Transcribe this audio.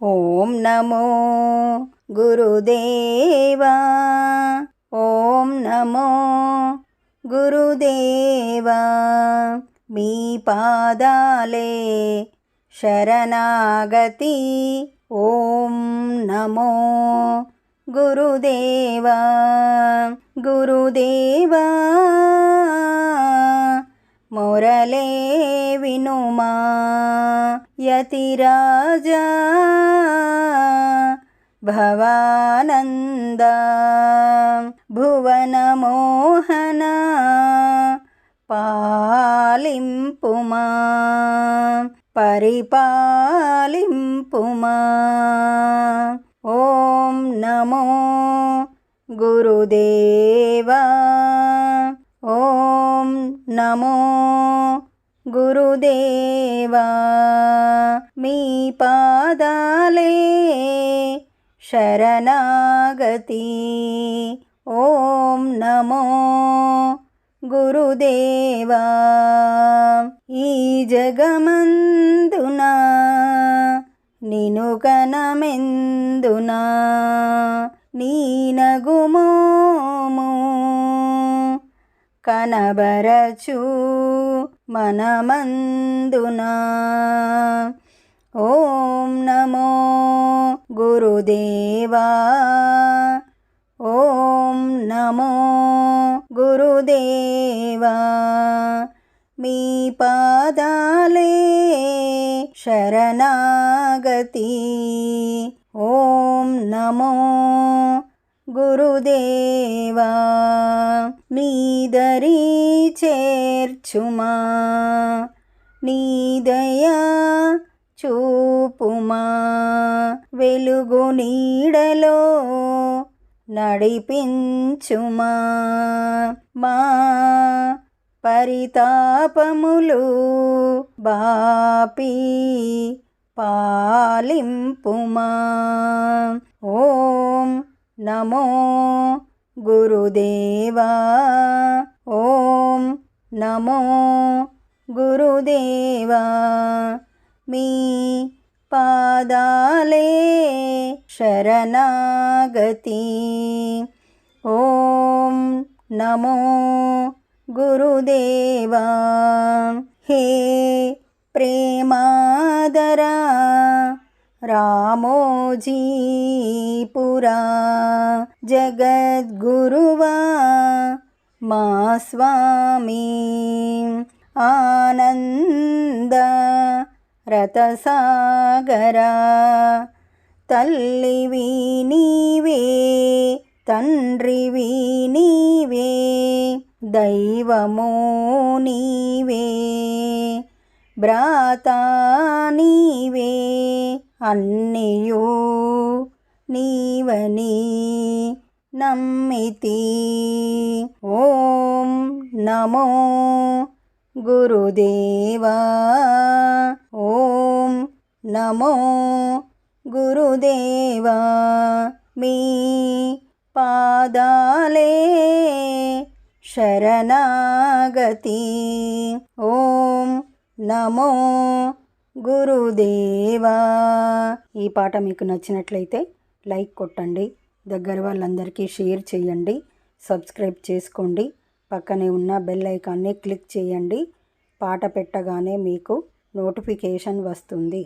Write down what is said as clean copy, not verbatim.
ఓం నమో గురుదేవా, ఓం నమో గురుదేవా, మీ పాదాలే శరణాగతి. ఓం నమో గురుదేవా, గురుదేవా మొరలే వినుమా యతిరాజా భవానంద భువన మోహన పాలింపుమా పరిపాలింపుమా. ఓం నమో గురుదేవా, ఓం నమో గురుదేవా, మీ పాదాలే శరణాగతి. ఓం నమో గురుదేవా, ఈ జగమందున నిను కనమెందునా నీ నగుమోము కనబరచు మనమందునా. ఓం నమో గురుదేవా, ఓం నమో గురుదేవా, మీ పాదాలే శరణాగతి. ఓం నమో గురుదేవా, నీ దరి చేర్చుమా, నీ దయా చూపుమా, వెలుగు నీడలో నడిపించుమా, మా పరితాపములు బాపి పాలింపుమా. ఓం నమో గురుదేవా, ఓం నమో గురుదేవా, మీ పాదాలే శరణాగతి. ఓం నమో గురుదేవా, హే ప్రేమాదరా రామోజీపురా జగద్గురువా మా స్వామి, ఆనంద రతసాగరా తల్లివి నీవే, తండ్రివి నీవే, దైవమో నీవే, భ్రాతా నీవే, అన్నియు నీవని నమ్మితి. ఓం నమో గురుదేవా, ఓం నమో గురుదేవా, మీ పాదాలే శరణాగతి. ఓం నమో గురుదేవా. ఈ పాట మీకు నచ్చినట్లయితే లైక్ కొట్టండి, దగ్గర వాళ్ళందరికీ షేర్ చేయండి, సబ్స్క్రైబ్ చేసుకోండి, పక్కనే ఉన్న బెల్ ఐకాన్ని క్లిక్ చేయండి. పాట పెట్టగానే మీకు నోటిఫికేషన్ వస్తుంది.